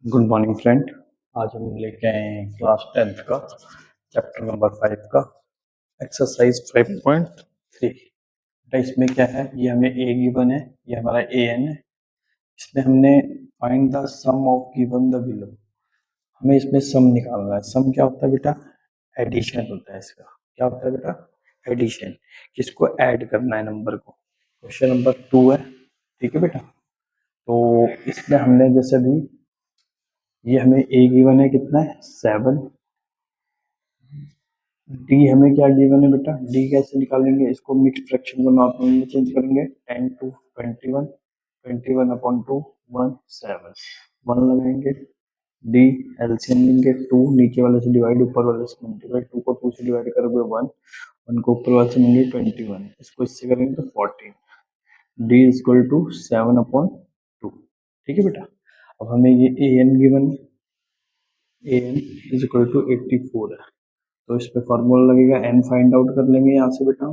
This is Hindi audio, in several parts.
Good morning friend. आज हम लेके आए हैं क्लास 10th का चैप्टर नंबर 5 का एक्सरसाइज 5.3। इसमें क्या है, ये हमें ए गिवन है, ये हमारा ए एन है। इसमें हमने find the sum of given the below. हमें इसमें सम निकालना है। सम क्या होता है बेटा? एडिशन होता है इसका। क्या होता है बेटा? एडिशन। किसको ऐड करना है? नंबर को। क्वेश्चन नंबर 2 है, ठीक है बेटा। तो इसमें हमने जैसे भी ये हमें ए गिवन है, कितना है? 7। डी हमें क्या गिवन है बेटा? डी कैसे निकालेंगे? इसको मिक्स फ्रैक्शन को नॉर्मल में चेंज करेंगे। 10 to 21, 21/2 1 7 1 लगाएंगे। डी एलसीएम लेंगे 2, नीचे वाले से डिवाइड, ऊपर वाले से मल्टीप्लाई। 2 को 2 से डिवाइड करोगे 1, 1 को ऊपर वाले से मिलेंगे 21, इसको इससे करेंगे तो 14। D is equal to 7/2। ठीक है बेटा। अब हमें ये ए एन गिवन है, A N is equal to 84 है। तो इस पे फॉर्मूला लगेगा, एन फाइंड आउट कर लेंगे यहाँ से बेटा,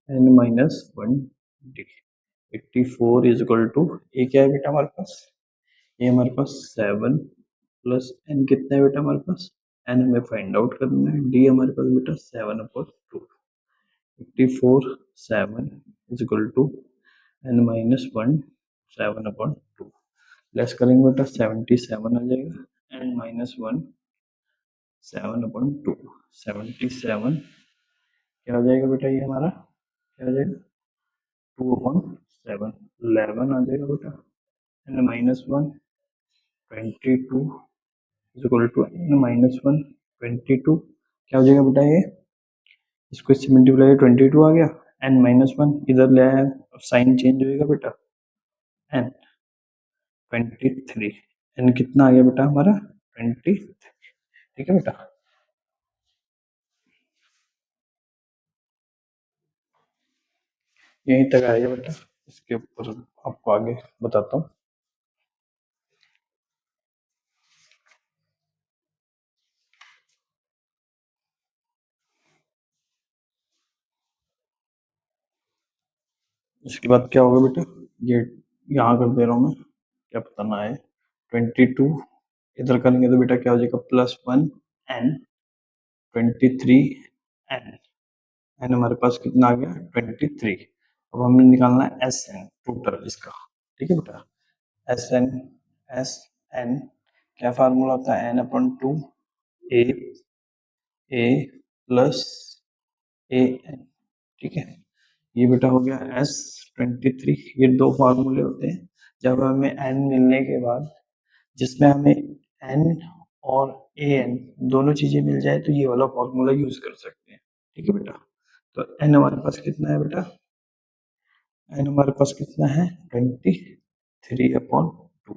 n-1 d. 84 is equal to, a क्या है बेटा हमारे पास? ये हमारे पास 7 प्लस एन कितना है बेटा हमारे पास? एन हमें फाइंड आउट करना है। डी हमारे पास बेटा 7/2। 84 7 is equal to n-1 7/2। Less करेंगे बेटा, 77 आ जाएगा। n-1 7/2, 77 क्या हो जाएगा बेटा? ये हमारा क्या हो जाएगा? 2/7, 11 आ जाएगा बेटा। n-1 22 is equal to n-1 22 क्या हो जाएगा बेटा? ये इसको इससे मल्टीप्लाई 22 आ गया। n-1 इधर ले आया, साइन चेंज होएगा बेटा। n 23, n कितना आ गया बेटा हमारा? 23। ठीक है बेटा। यहीं तक आएगा बेटा। इसके ऊपर आपको आगे बताता हूँ। इसके बाद क्या होगा बेटा? ये यहाँ कर दे रहा हूँ मैं, क्या बताना है। 22 इधर करेंगे तो बेटा क्या हो जाएगा? +1 n 23 n। एन हमारे पास कितना आ गया? 23। अब हमें निकालना है एस एन टोटल इसका। ठीक है बेटा। एस एन क्या फार्मूला होता है? n/2 A A plus a N. ठीक है। ये बेटा हो गया S23। ये दो फार्मूले होते हैं जब हमें n मिलने के बाद, जिसमें हमें n और ए एन दोनों चीजें मिल जाए तो ये वाला फॉर्मूला यूज कर सकते हैं। ठीक है बेटा। तो n हमारे पास कितना है बेटा? n हमारे पास कितना है? 23/2।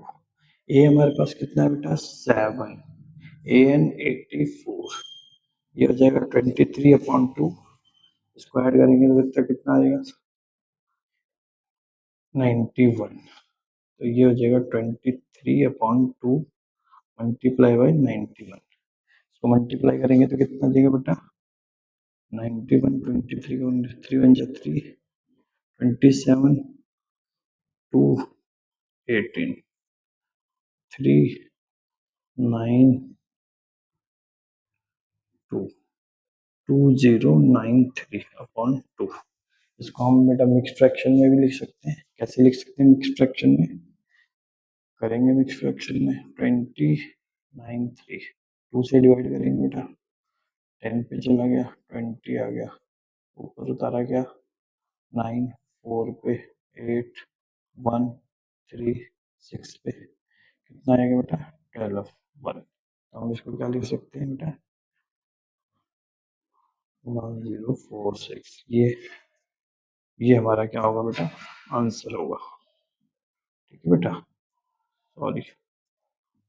ए हमारे पास कितना है बेटा? 7। A N 84। ये हो जाएगा 23/2। इसको ऐड करेंगे तो बच्चा कितना आ जाएगा? 91। तो ये हो जाएगा 23/2 मल्टीप्लाई बाई 91। इसको मल्टीप्लाई करेंगे तो कितना देगा बेटा? 91 23 3 1 3 27 2 18 3 9 2 2093/2। इसको हम बेटा मिक्स फ्रैक्शन में भी लिख सकते हैं। कैसे लिख सकते हैं मिक्स फ्रैक्शन में? करेंगे मिक्स फ्रैक्शन में 293 2 से डिवाइड करेंगे बेटा, 10 पे चला गया, 20 आ गया, ऊपर उतारा गया 9, 4 पे 8, 1 3 6 पे कितना आएगा बेटा? 12 1। तो हम इसको क्या लिख सकते हैं बेटा? 1046। ये हमारा क्या होगा बेटा? आंसर होगा। ठीक है बेटा। सॉरी,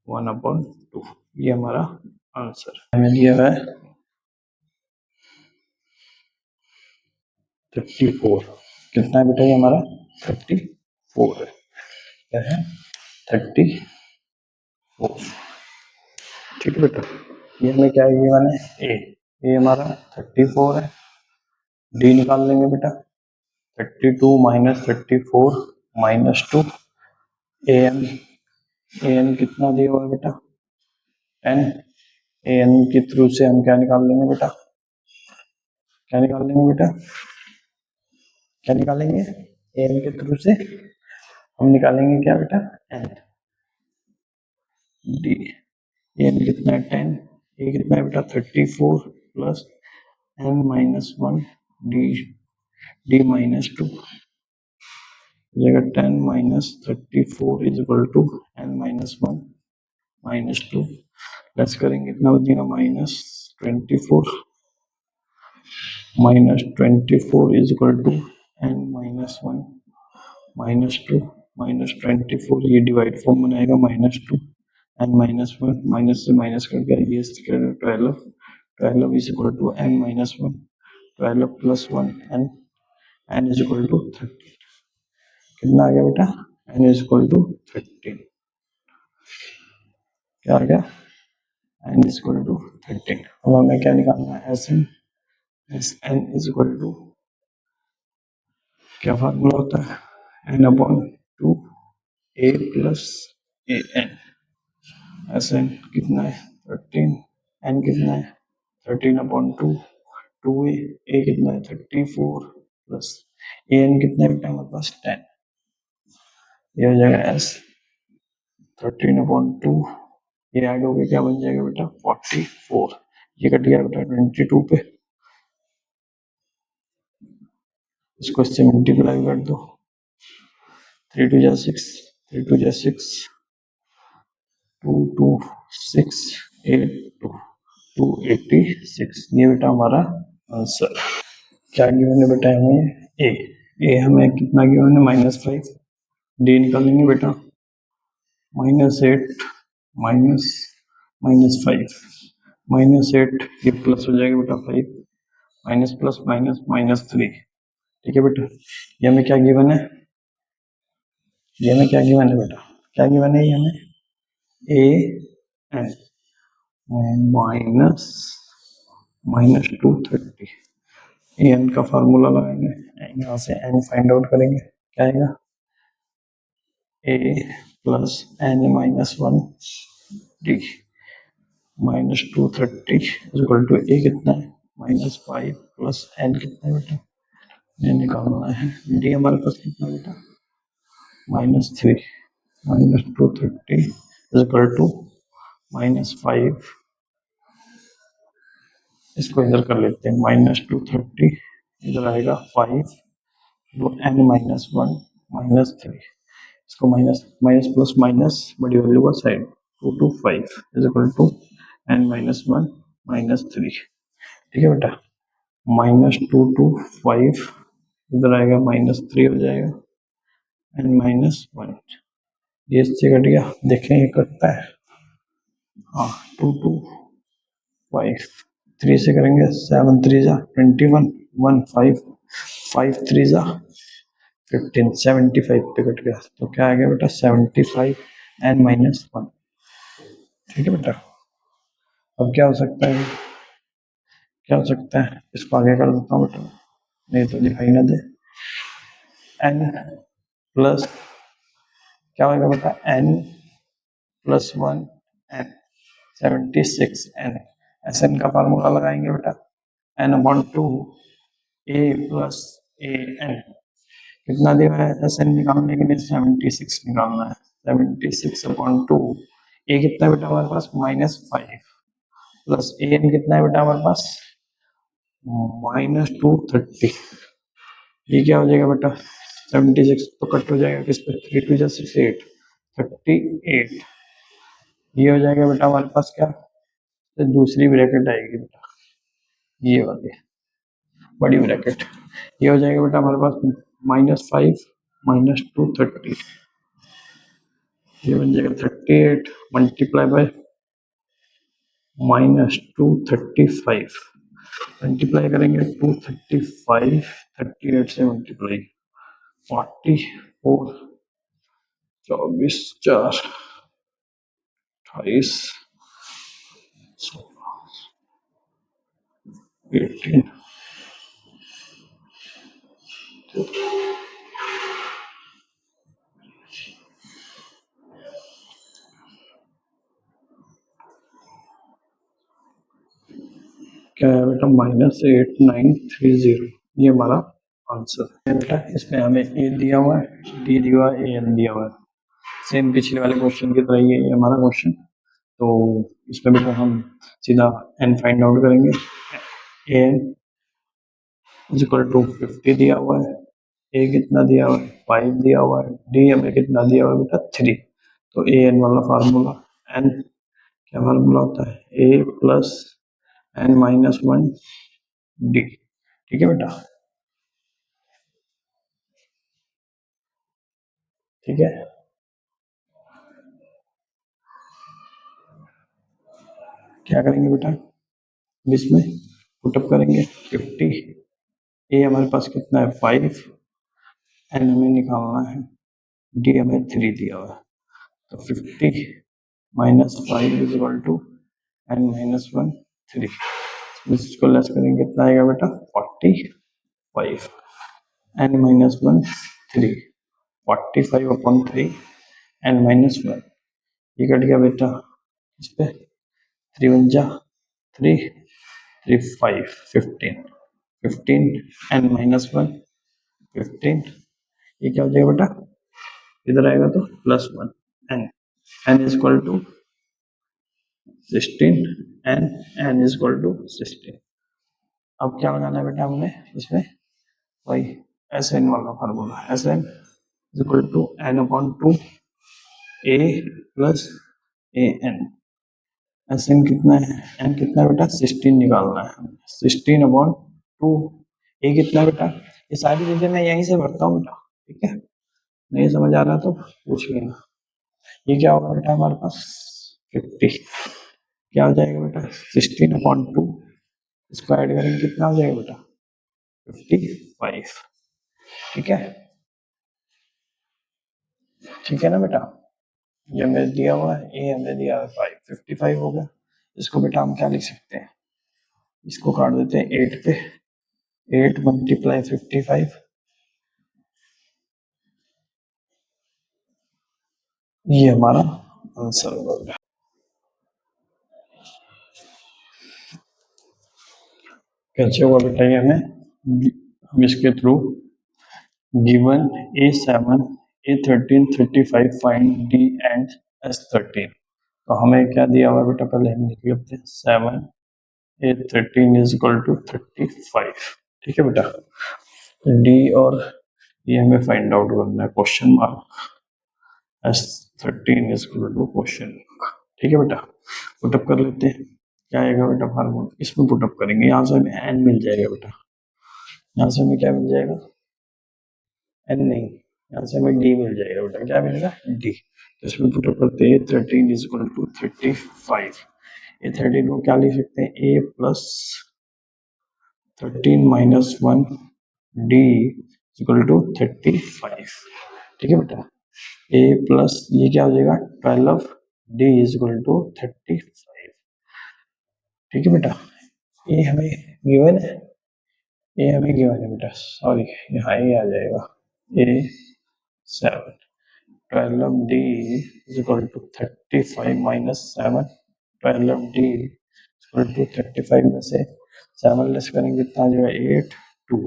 1/2 ये हमारा आंसर हमें दिया है 34। कितना है बेटा? ये हमारा 34 है। क्या है? 34। ठीक है बेटा। ये हमें क्या है? ये माने ए हमारा 34 है। डी निकाल लेंगे बेटा। 32 - 34 - 2 ए एम ए एन कितना दिया हुआ है बेटा 10। ए एन के थ्रू से हम क्या निकाल लेंगे बेटा, क्या निकाल लेंगे बेटा, क्या निकालेंगे, ए एन के थ्रू से हम निकालेंगे क्या बेटा, एन डी। एन कितना है 10, ए कितना है बेटा 34 plus n minus 1 d, d minus 2 जगह 10 minus 34 is equal to n minus 1 minus 2, plus करेंगे कितना हो जाएगा -24 is equal to n minus 1 minus 2 -24, ये डिवाइड फॉर्म बनाएगा -2 एन माइनस 1, माइनस से माइनस कर दिया, ये 12, 12 is equal to n minus 1, 12 plus 1 n, n is equal to 13। कितना आ गया बेटा, एन इज इक्वल टू 13, क्या आ गया, एन इज इक्वल टू 13। अब हमें क्या निकालना है, s n is equal to, क्या फार्मूला होता है, n upon 2 a plus a n. S n कितना है 13, एन कितना है 13 अपॉन 2, 2 ए कितना है 34 प्लस ए एन कितना है बेटा हमारे पास 10, ये हो जाएगा एस 13 अपॉन 2, ये ऐड हो गया क्या बन जाएगा बेटा 44, ये कट गया बेटा 22 पे, इसको इससे मल्टीप्लाई कर दो, 3 2 जा 6, 3 2 जा 6, 2 2 6 8 2 286, ये बेटा हमारा आंसर। क्या गिवन है बेटा हमें, ए हमें कितना गिवन है -5, डी निकालेंगे बेटा -8 माइनस -5, -8 ये प्लस हो जाएगा बेटा 5, माइनस प्लस माइनस -3, ठीक है बेटा। ये हमें क्या गिवन है, ये हमें क्या गिवन है बेटा, क्या गिवन है ये हमें, ए एन माइनस -230, एन का फार्मूला लगाएंगे, यहाँ से एन फाइंड आउट करेंगे, क्या आएगा a plus n minus 1 d -230 equal to a कितना है -5 प्लस एन कितना है बेटा, ये निकालना है, डी हमारे पास कितना बेटा -3, -230 इक्वल टू -5, इसको इधर कर लेते हैं -230, इधर आएगा 5, वो एन माइनस 1 -3, इसको माइनस माइनस प्लस माइनस बड़ी वैल्यू का side, 2 to 5 is equal to n minus 1 -3, ठीक है बेटा, -2 to 5 इधर आएगा -3 हो जाएगा एन माइनस 1, ये इससे कट गया, देखें ये कटता है, हाँ 2 to 5, 3 से करेंगे 7 3 जा 21, 1 5, 5 3 जा 15, 75 पे कट गया, तो क्या आ गया बेटा 75 एन माइनस 1, ठीक है बेटा। अब क्या हो सकता है, क्या हो सकता है, इसको आगे कर देता हूँ बेटा, नहीं तो दिखाई ना दे, एन प्लस क्या होगा बेटा, n plus 1 n 76 n, s n का फार्मूला लगाएंगे बेटा, n upon 2 a plus a n, कितना दिया है एस एन निकालने के लिए 76 निकालना है, 76 अपॉन 2, ए कितना बेटा हमारे पास -5 प्लस ए एन कितना है बेटा हमारे पास -230, ये क्या हो जाएगा बेटा 76 तो कट हो जाएगा किस पे, 3 2 जा 6 8 38, ये हो जाएगा बेटा हमारे पास क्या, तो दूसरी ब्रैकेट आएगी बेटा, ये वाली बड़ी ब्रैकेट, ये हो जाएगा बेटा हमारे पास -5 -230, ये बन जाएगा 38 मल्टीप्लाई बाय -235, मल्टीप्लाई करेंगे 235, 38 से मल्टीप्लाई 44, 24 4 28 18, क्या है बेटा, -8930, ये हमारा आंसर है बेटा। इसमें हमें ए दिया हुआ है, डी दिया हुआ है, ए एन दिया हुआ है, सेम पिछले वाले क्वेश्चन की तरह ही है ये हमारा क्वेश्चन। तो इसमें बेटा हम सीधा एन फाइंड आउट करेंगे। A N is equal to 50 दिया हुआ है, ए कितना दिया हुआ है 5 दिया हुआ है, डी हमें कितना दिया हुआ है बेटा 3। तो ए एन वाला फार्मूला, एन क्या फार्मूला होता है, a plus n minus one d. ठीक है बेटा, ठीक है। क्या करेंगे बेटा, इसमें पुटअप करेंगे 50, ए हमारे पास कितना है 5, एन हमें निकालना है, डी हमें 3 दिया हुआ है। तो 50 minus 5 is equal to n minus one 3। इसको लेस करेंगे कितना आएगा बेटा 45, n minus one 3, 45 upon 3 n minus one, ये कट गया बेटा इस पे, 3 वन जा 3, 3 5 15, 15 एन माइनस वन 15, ये क्या हो जाएगा बेटा, इधर आएगा तो plus one, n n is equal to 16, n is equal to 16। अब क्या लगाना है बेटा हमने इसमें, वही एस एन वाला formula, s n is equal to n upon two a plus a n. S n कितना है, एन कितना है बेटा 16 निकालना है, 16 अपॉन टू, ए कितना है बेटा, ये सारी चीजें मैं यहीं से भरता हूँ बेटा, ठीक है। नहीं समझ आ रहा तो पूछ लेना। ये क्या होगा बेटा हमारे पास 50, क्या हो जाएगा बेटा 16 अपॉन टू, इसको ऐड करेंगे कितना हो जाएगा बेटा 55। ठीक है, ठीक है ना बेटा, ये हमें दिया हुआ है, ए हमें दिया है 5, 55 हो गया। इसको बेटा हम क्या लिख सकते हैं, इसको काट देते हैं 8 पे, 8 मल्टीप्लाई 55, ये हमारा आंसर होगा। कैसे होगा बेटा ये हमें, हम इसके through given A7 A13 35 find D and S13, तो हमें क्या दिया हुआ बेटा पहले हम लिख लेते हैं, 7 A13 इज इक्वल टू 35। ठीक है बेटा, D और ये हमें फाइंड आउट करना है, question mark, S13 is equal to question mark. ठीक है बेटा, पुटअप कर लेते हैं, क्या आएगा बेटा फार्मूला, इसमें पुटअप करेंगे, यहाँ से हमें एन मिल जाएगा बेटा, यहाँ से हमें क्या मिल जाएगा, एन नहीं, यहाँ से हमें डी मिल जाएगा बेटा, क्या मिलेगा डी। तो इसमें पुटअप करते हैं 13 इज इक्वल टू 35, ये 13 को क्या लिख सकते हैं, a plus 13 minus one d equal to 35। ठीक है बेटा, ए प्लस ये क्या हो जाएगा 12 डी इज इक्वल टू 35। ठीक है बेटा, ये हमें गिवन है, ये हमें गिवन है बेटा, सॉरी यहाँ ये आ जाएगा A7, 12 d is equal to 35 minus 7, 12 d equal to 35 में से 7 लेस करेंगे कितना आ जाएगा 8, 2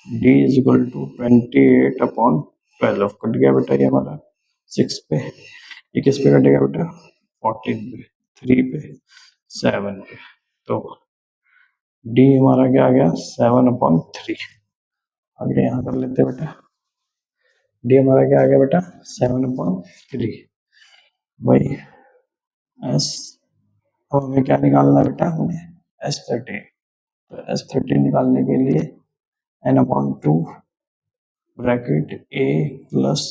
d is equal to 28 upon 12, cut गया बेटा ये हमारा 6 पे, ये किस पे कटेगा बेटा 14 पे, 3 पे, 7 पे, तो डी हमारा क्या आ गया 7 अपॉन 3। आगे यहाँ कर लेते हैं बेटा, डी हमारा क्या आ गया बेटा 7 अपॉन 3, वही एस, अब हमें क्या निकालना है बेटा, हमें S13, तो S13 निकालने के लिए n upon two bracket a plus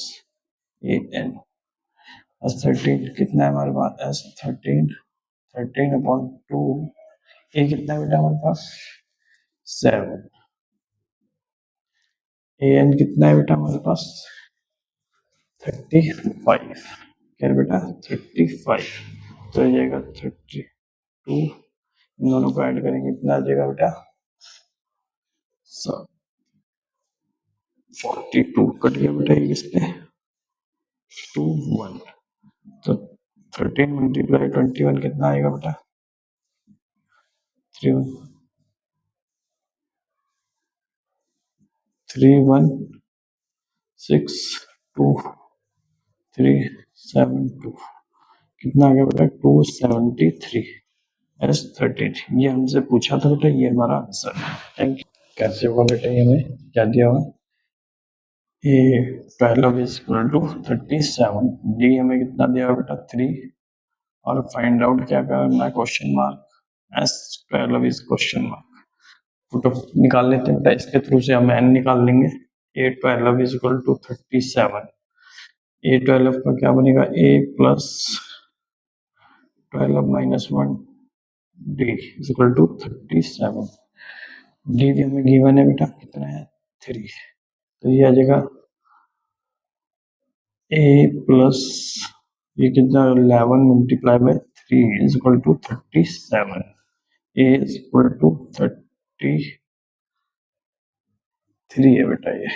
a n, S13 कितना है हमारे पास, S13 13 अपॉन टू, ए कितना है बेटा हमारे पास 7, ए एन कितना है बेटा हमारे पास 35, क्या है बेटा 35, तो ये जाएगा 32, इन दोनों को ऐड करेंगे कितना आ जाएगा बेटा 42, कट गया बेटा ये किस पे 2 1, तो 13 मल्टीप्लाई 21 कितना आएगा बेटा 3 3162 कितना आ गया बेटा 273 S13 ये हमसे पूछा था बेटा ये हमारा आंसर है। Thank you. कैसे होगा बेटा ये हमें क्या दिया हुआ ये 12 इज इक्वल टू 37 डी हमें कितना दिया हुआ बेटा 3 और फाइंड आउट क्या करना है question mark S12 is question mark foot निकाल लेते हैं बेटा इसके थ्रू से हम n निकाल लेंगे A12 is equal to 37 A12 का क्या बनेगा A plus 12 minus 1 D is equal to 37 d भी हमें गिवन है बेटा कितना है 3 तो ये आ जाएगा A प्लस ये कितना 11 multiply by 3 is equal to 37 A is equal to 33 है बेटा ये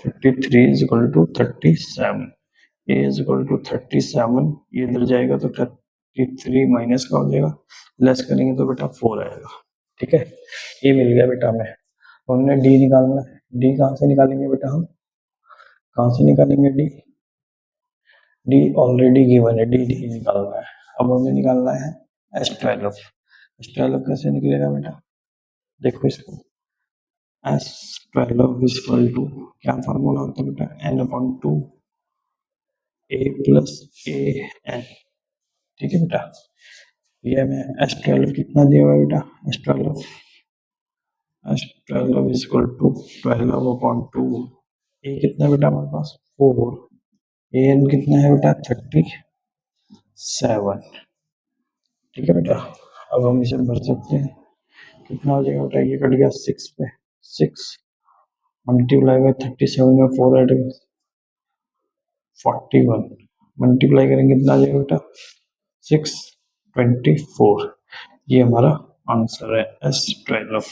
33 is equal to 37 A is equal to 37 ये इधर जाएगा तो 33 माइनस का हो जाएगा लेस करेंगे तो बेटा 4 आएगा ठीक है ये मिल गया बेटा हमें हमने डी निकालना है डी कहाँ से निकालेंगे बेटा हम कहाँ से निकालेंगे डी ऑलरेडी गिवन है डी निकालना है अब हमें निकालना है S12 कैसे निकलेगा बेटा देखो इसको S12 इज इक्वल टू क्या फॉर्मूला होता है बेटा n/2 A plus a N ठीक है बेटा ये हमें S12 कितना दिया हुआ है बेटा S12 इज इक्वल टू 12/2 ए कितना बेटा हमारे पास 4 एन कितना है बेटा 37 ठीक है बेटा अब हम इसे भर सकते हैं कितना हो जाएगा बेटा ये कट गया 6 पे 6 मल्टीप्लाई बाय 37 में 4 ऐड 41 मल्टीप्लाई करेंगे कितना आ जाएगा बेटा 624 ये हमारा आंसर है S12